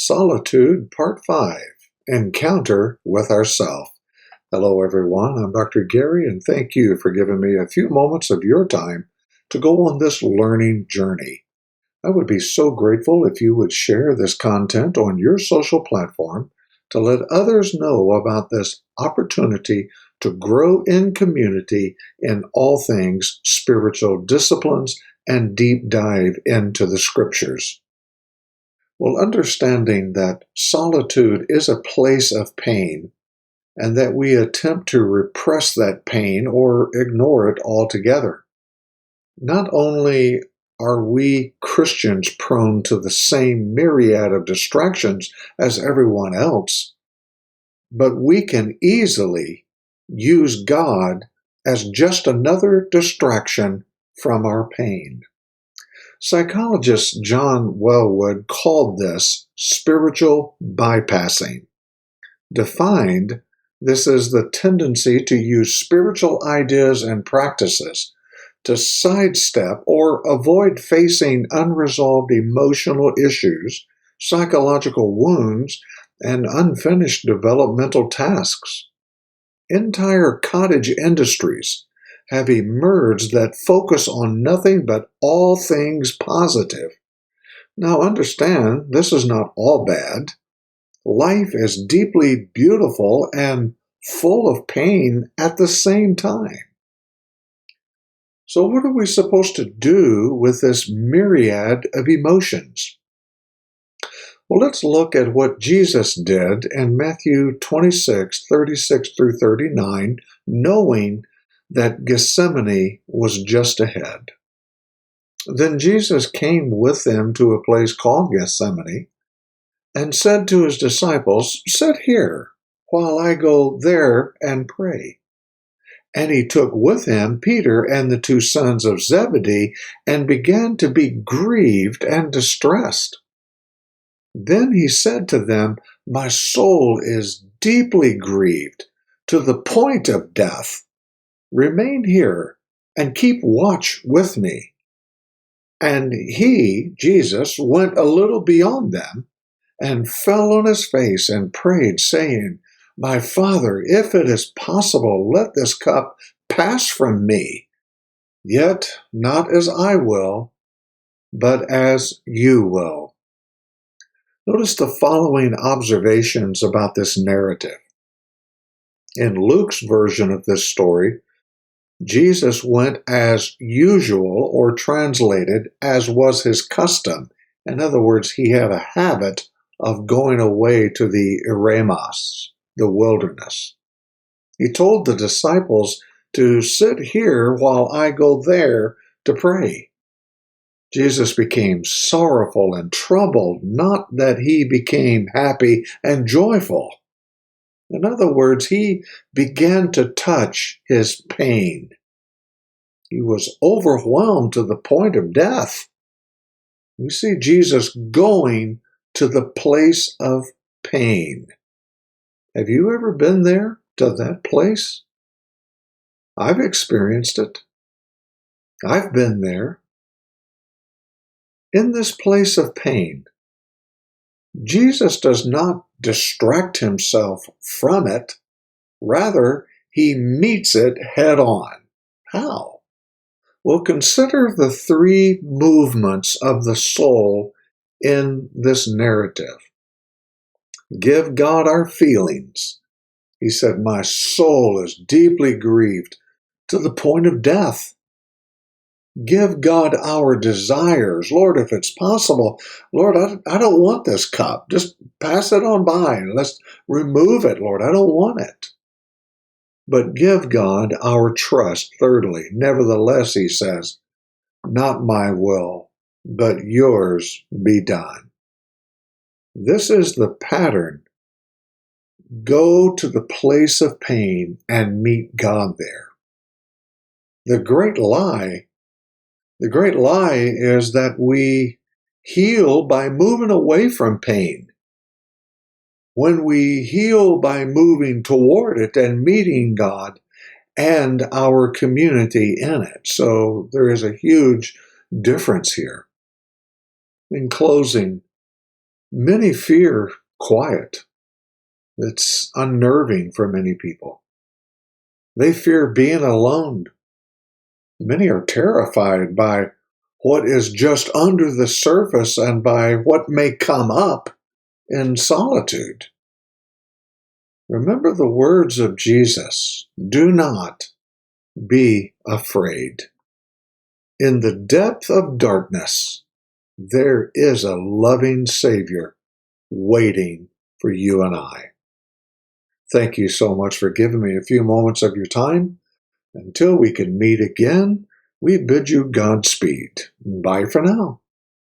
Solitude, Part 5, Encounter with Ourself. Hello, everyone. I'm Dr. Gary, and thank you for giving me a few moments of your time to go on this learning journey. I would be so grateful if you would share this content on your social platform to let others know about this opportunity to grow in community in all things spiritual disciplines and deep dive into the scriptures. Well, understanding that solitude is a place of pain and that we attempt to repress that pain or ignore it altogether. Not only are we Christians prone to the same myriad of distractions as everyone else, but we can easily use God as just another distraction from our pain. Psychologist John Welwood called this spiritual bypassing. Defined, this is the tendency to use spiritual ideas and practices to sidestep or avoid facing unresolved emotional issues, psychological wounds, and unfinished developmental tasks. Entire cottage industries have emerged that focus on nothing but all things positive. Now understand, this is not all bad. Life is deeply beautiful and full of pain at the same time. So what are we supposed to do with this myriad of emotions? Well, let's look at what Jesus did in Matthew 26, 36 through 39, knowing that Gethsemane was just ahead. Then Jesus came with them to a place called Gethsemane and said to his disciples, "Sit here while I go there and pray." And he took with him Peter and the two sons of Zebedee and began to be grieved and distressed. Then he said to them, "My soul is deeply grieved to the point of death. Remain here and keep watch with me." And he, Jesus, went a little beyond them and fell on his face and prayed, saying, "My Father, if it is possible, let this cup pass from me. Yet not as I will, but as you will." Notice the following observations about this narrative. In Luke's version of this story, Jesus went as usual, or translated, as was his custom. In other words, he had a habit of going away to the eremos, the wilderness. He told the disciples to sit here while I go there to pray. Jesus became sorrowful and troubled, not that he became happy and joyful. In other words, he began to touch his pain. He was overwhelmed to the point of death. We see Jesus going to the place of pain. Have you ever been there, to that place? I've experienced it. I've been there. In this place of pain, Jesus does not distract himself from it. Rather, he meets it head on. How? Well, consider the three movements of the soul in this narrative. Give God our feelings. He said, "My soul is deeply grieved to the point of death." Give God our desires. "Lord, if it's possible, Lord, I don't want this cup. Just pass it on by and let's remove it, Lord. I don't want it." But give God our trust. Thirdly, nevertheless, he says, "Not my will, but yours be done." This is the pattern. Go to the place of pain and meet God there. The great lie is that we heal by moving away from pain. When we heal by moving toward it and meeting God and our community in it. So there is a huge difference here. In closing, Many fear quiet. It's unnerving for many people. They fear being alone. Many are terrified by what is just under the surface and by what may come up in solitude. Remember the words of Jesus, do not be afraid. In the depth of darkness, there is a loving Savior waiting for you and I. Thank you so much for giving me a few moments of your time. Until we can meet again, we bid you Godspeed. Bye for now.